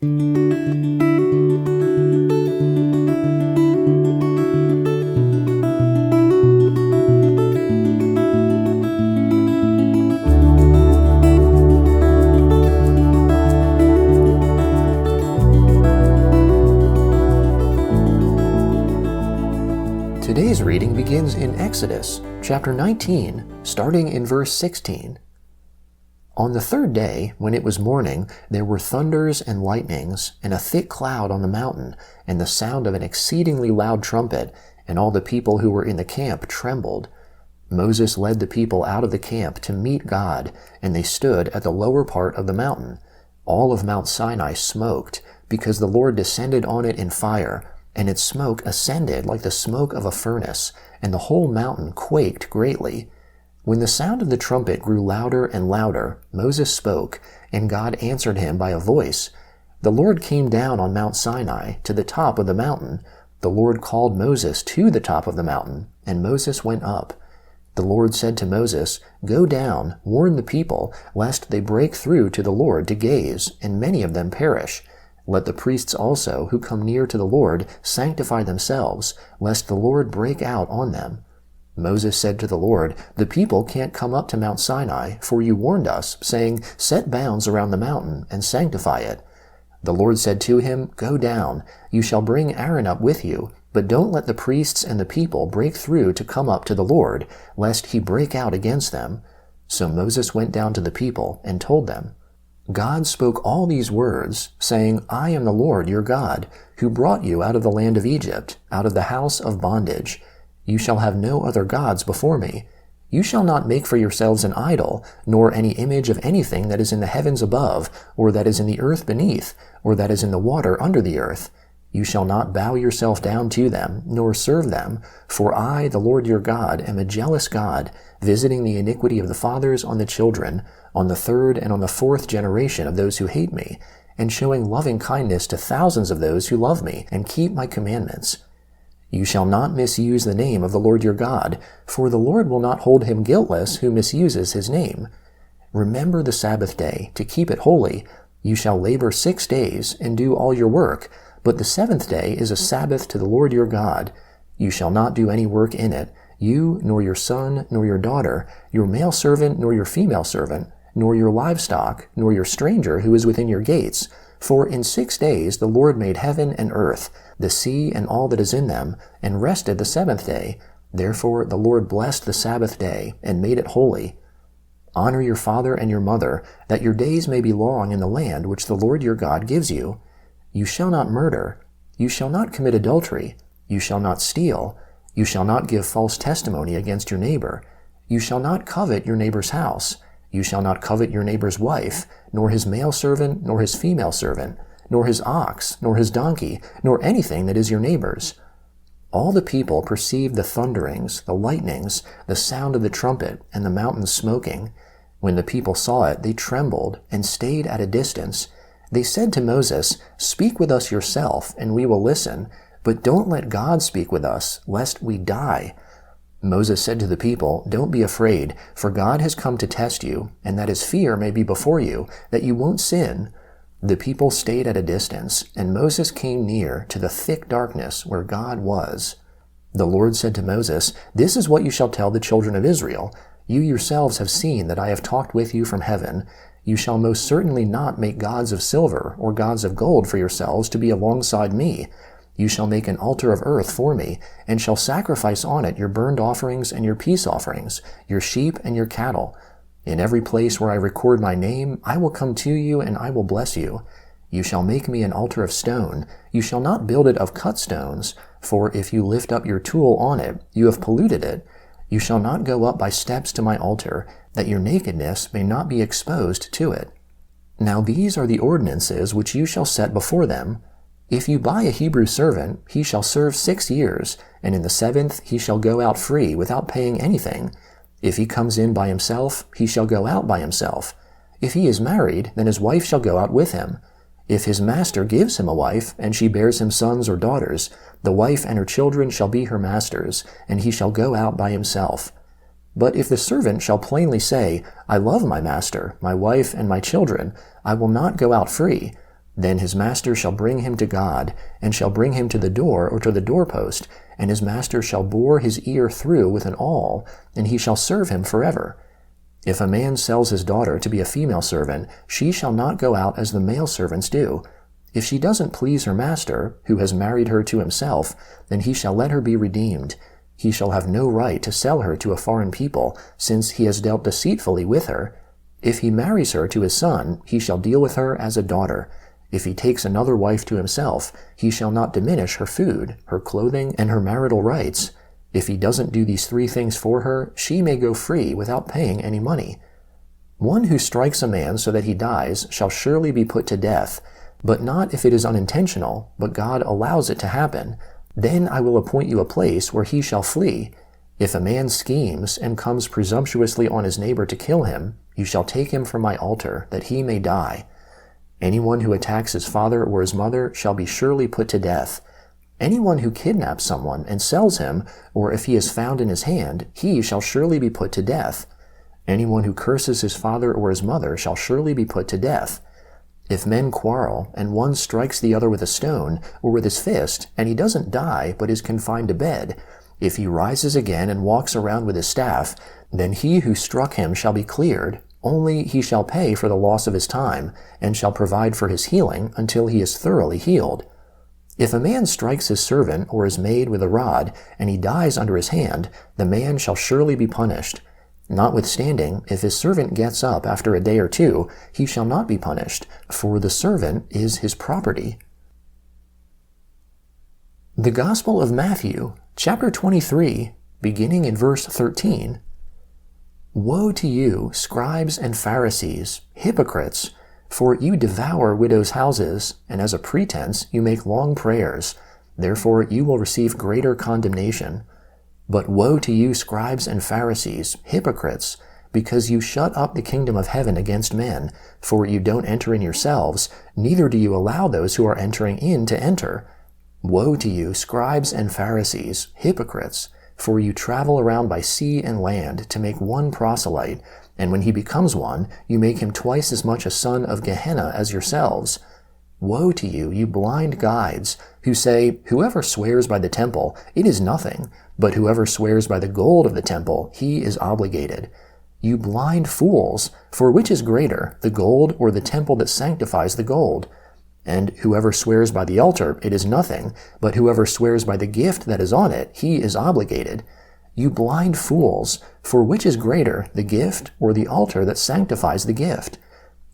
Today's reading begins in Exodus, chapter 19, starting in verse 16. On the third day, when it was morning, there were thunders and lightnings, and a thick cloud on the mountain, and the sound of an exceedingly loud trumpet, and all the people who were in the camp trembled. Moses led the people out of the camp to meet God, and they stood at the lower part of the mountain. All of Mount Sinai smoked, because the Lord descended on it in fire, and its smoke ascended like the smoke of a furnace, and the whole mountain quaked greatly. When the sound of the trumpet grew louder and louder, Moses spoke, and God answered him by a voice. The Lord came down on Mount Sinai to the top of the mountain. The Lord called Moses to the top of the mountain, and Moses went up. The Lord said to Moses, "Go down, warn the people, lest they break through to the Lord to gaze, and many of them perish. Let the priests also, who come near to the Lord, sanctify themselves, lest the Lord break out on them." Moses said to the Lord, "The people can't come up to Mount Sinai, for you warned us, saying, 'Set bounds around the mountain, and sanctify it.'" The Lord said to him, "Go down, you shall bring Aaron up with you, but don't let the priests and the people break through to come up to the Lord, lest he break out against them." So Moses went down to the people and told them. God spoke all these words, saying, "I am the Lord your God, who brought you out of the land of Egypt, out of the house of bondage. You shall have no other gods before me. You shall not make for yourselves an idol, nor any image of anything that is in the heavens above, or that is in the earth beneath, or that is in the water under the earth. You shall not bow yourself down to them, nor serve them, for I, the Lord your God, am a jealous God, visiting the iniquity of the fathers on the children, on the third and on the fourth generation of those who hate me, and showing loving kindness to thousands of those who love me and keep my commandments. You shall not misuse the name of the Lord your God, for the Lord will not hold him guiltless who misuses his name. Remember the Sabbath day, to keep it holy. You shall labor 6 days, and do all your work, but the seventh day is a Sabbath to the Lord your God. You shall not do any work in it, you, nor your son, nor your daughter, your male servant, nor your female servant, nor your livestock, nor your stranger who is within your gates. For in 6 days the Lord made heaven and earth, the sea and all that is in them, and rested the seventh day. Therefore the Lord blessed the Sabbath day, and made it holy. Honor your father and your mother, that your days may be long in the land which the Lord your God gives you. You shall not murder. You shall not commit adultery. You shall not steal. You shall not give false testimony against your neighbor. You shall not covet your neighbor's house. You shall not covet your neighbor's wife, nor his male servant, nor his female servant, nor his ox, nor his donkey, nor anything that is your neighbor's. All the people perceived the thunderings, the lightnings, the sound of the trumpet, and the mountain smoking. When the people saw it, they trembled and stayed at a distance. They said to Moses, "Speak with us yourself, and we will listen, but don't let God speak with us, lest we die." Moses said to the people, "Don't be afraid, for God has come to test you, and that his fear may be before you, that you won't sin." The people stayed at a distance, and Moses came near to the thick darkness where God was. The Lord said to Moses, "This is what you shall tell the children of Israel. You yourselves have seen that I have talked with you from heaven. You shall most certainly not make gods of silver or gods of gold for yourselves to be alongside me. You shall make an altar of earth for me, and shall sacrifice on it your burnt offerings and your peace offerings, your sheep and your cattle. In every place where I record my name, I will come to you and I will bless you. You shall make me an altar of stone. You shall not build it of cut stones, for if you lift up your tool on it, you have polluted it. You shall not go up by steps to my altar, that your nakedness may not be exposed to it. Now these are the ordinances which you shall set before them. If you buy a Hebrew servant, he shall serve 6 years, and in the 7th he shall go out free without paying anything. If he comes in by himself, he shall go out by himself. If he is married, then his wife shall go out with him. If his master gives him a wife, and she bears him sons or daughters, the wife and her children shall be her master's, and he shall go out by himself. But if the servant shall plainly say, I love my master, my wife, and my children, I will not go out free, Then his master shall bring him to God, and shall bring him to the door or to the doorpost, and his master shall bore his ear through with an awl, and he shall serve him forever. If a man sells his daughter to be a female servant, she shall not go out as the male servants do. If she doesn't please her master, who has married her to himself, then he shall let her be redeemed. He shall have no right to sell her to a foreign people, since he has dealt deceitfully with her. If he marries her to his son, he shall deal with her as a daughter. If he takes another wife to himself, he shall not diminish her food, her clothing, and her marital rights. If he doesn't do these 3 things for her, she may go free without paying any money. One who strikes a man so that he dies shall surely be put to death, but not if it is unintentional, but God allows it to happen. Then I will appoint you a place where he shall flee. If a man schemes and comes presumptuously on his neighbor to kill him, you shall take him from my altar, that he may die. Anyone who attacks his father or his mother shall be surely put to death. Anyone who kidnaps someone and sells him, or if he is found in his hand, he shall surely be put to death. Anyone who curses his father or his mother shall surely be put to death. If men quarrel, and one strikes the other with a stone, or with his fist, and he doesn't die, but is confined to bed, if he rises again and walks around with his staff, then he who struck him shall be cleared, only he shall pay for the loss of his time, and shall provide for his healing until he is thoroughly healed. If a man strikes his servant or his maid with a rod, and he dies under his hand, the man shall surely be punished. Notwithstanding, if his servant gets up after a day or 2, he shall not be punished, for the servant is his property. The Gospel of Matthew, chapter 23, beginning in verse 13. Woe to you, scribes and Pharisees, hypocrites! For you devour widows' houses, and as a pretense you make long prayers. Therefore you will receive greater condemnation. But woe to you, scribes and Pharisees, hypocrites! Because you shut up the kingdom of heaven against men, for you don't enter in yourselves, neither do you allow those who are entering in to enter. Woe to you, scribes and Pharisees, hypocrites! For you travel around by sea and land to make one proselyte, and when he becomes one, you make him twice as much a son of Gehenna as yourselves. Woe to you, you blind guides, who say, Whoever swears by the temple, it is nothing, but whoever swears by the gold of the temple, he is obligated. You blind fools, for which is greater, the gold or the temple that sanctifies the gold? And whoever swears by the altar, it is nothing, but whoever swears by the gift that is on it, he is obligated. You blind fools, for which is greater, the gift or the altar that sanctifies the gift?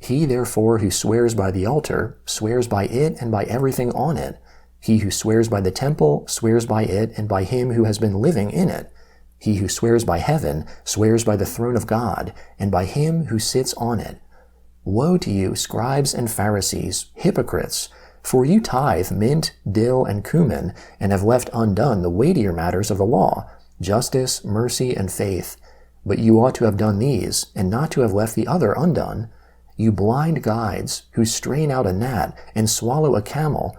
He therefore who swears by the altar, swears by it and by everything on it. He who swears by the temple, swears by it and by him who has been living in it. He who swears by heaven, swears by the throne of God, and by him who sits on it. Woe to you, scribes and Pharisees, hypocrites! For you tithe mint, dill, and cumin, and have left undone the weightier matters of the law, justice, mercy, and faith. But you ought to have done these, and not to have left the other undone. You blind guides, who strain out a gnat and swallow a camel.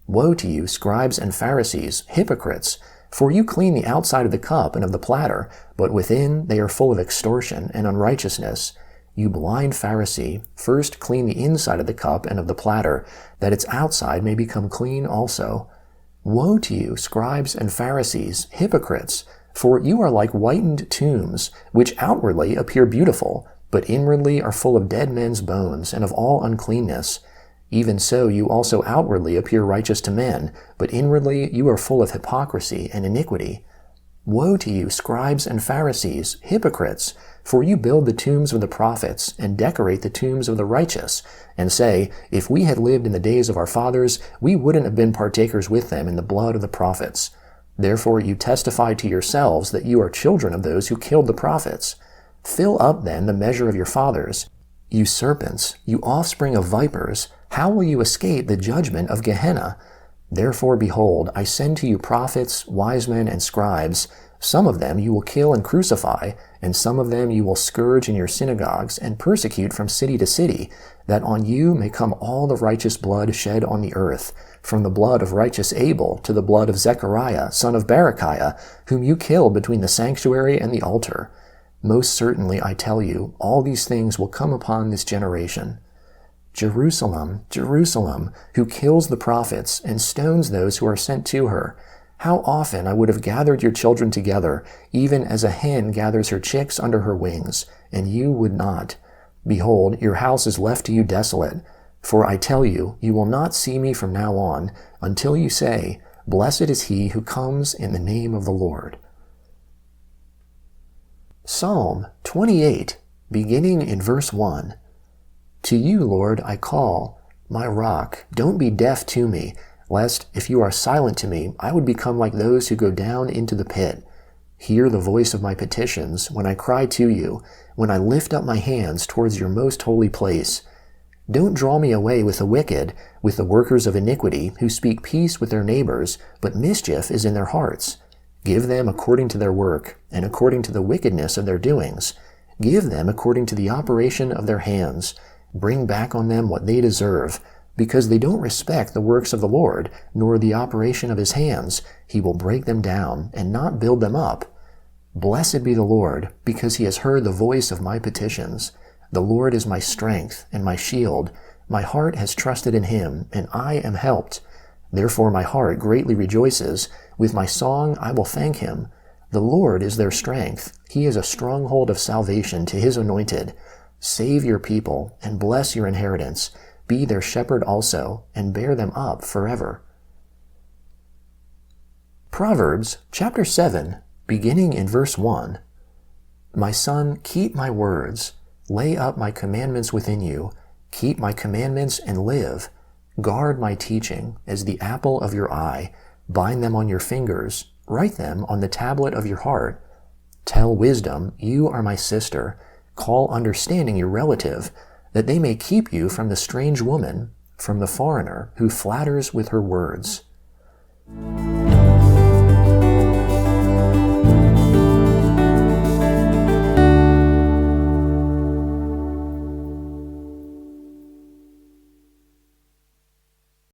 Woe to you, scribes and Pharisees, hypocrites! For you clean the outside of the cup and of the platter, but within they are full of extortion and unrighteousness. You blind Pharisee, first clean the inside of the cup and of the platter, that its outside may become clean also. Woe to you, scribes and Pharisees, hypocrites! For you are like whitened tombs, which outwardly appear beautiful, but inwardly are full of dead men's bones and of all uncleanness. Even so you also outwardly appear righteous to men, but inwardly you are full of hypocrisy and iniquity. Woe to you, scribes and Pharisees, hypocrites! For you build the tombs of the prophets, and decorate the tombs of the righteous, and say, If we had lived in the days of our fathers, we wouldn't have been partakers with them in the blood of the prophets. Therefore you testify to yourselves that you are children of those who killed the prophets. Fill up then the measure of your fathers. You serpents, you offspring of vipers, how will you escape the judgment of Gehenna? Therefore, behold, I send to you prophets, wise men, and scribes. Some of them you will kill and crucify, and some of them you will scourge in your synagogues and persecute from city to city, that on you may come all the righteous blood shed on the earth, from the blood of righteous Abel to the blood of Zechariah, son of Berechiah, whom you killed between the sanctuary and the altar. Most certainly, I tell you, all these things will come upon this generation. Jerusalem, Jerusalem, who kills the prophets and stones those who are sent to her. How often I would have gathered your children together, even as a hen gathers her chicks under her wings, and you would not. Behold, your house is left to you desolate. For I tell you, you will not see me from now on, until you say, Blessed is he who comes in the name of the Lord. Psalm 28, beginning in verse 1. To you, Lord, I call, my rock, don't be deaf to me, lest, if you are silent to me, I would become like those who go down into the pit. Hear the voice of my petitions when I cry to you, when I lift up my hands towards your most holy place. Don't draw me away with the wicked, with the workers of iniquity, who speak peace with their neighbors, but mischief is in their hearts. Give them according to their work, and according to the wickedness of their doings. Give them according to the operation of their hands. Bring back on them what they deserve. Because they don't respect the works of the Lord, nor the operation of his hands, he will break them down and not build them up. Blessed be the Lord, because he has heard the voice of my petitions. The Lord is my strength and my shield. My heart has trusted in him, and I am helped. Therefore my heart greatly rejoices. With my song I will thank him. The Lord is their strength. He is a stronghold of salvation to his anointed. Save your people and bless your inheritance. Be their shepherd also, and bear them up forever. Proverbs chapter 7, beginning in verse 1. My son, keep my words. Lay up my commandments within you. Keep my commandments and live. Guard my teaching as the apple of your eye. Bind them on your fingers. Write them on the tablet of your heart. Tell wisdom, you are my sister. Call understanding your relative, that they may keep you from the strange woman, from the foreigner who flatters with her words.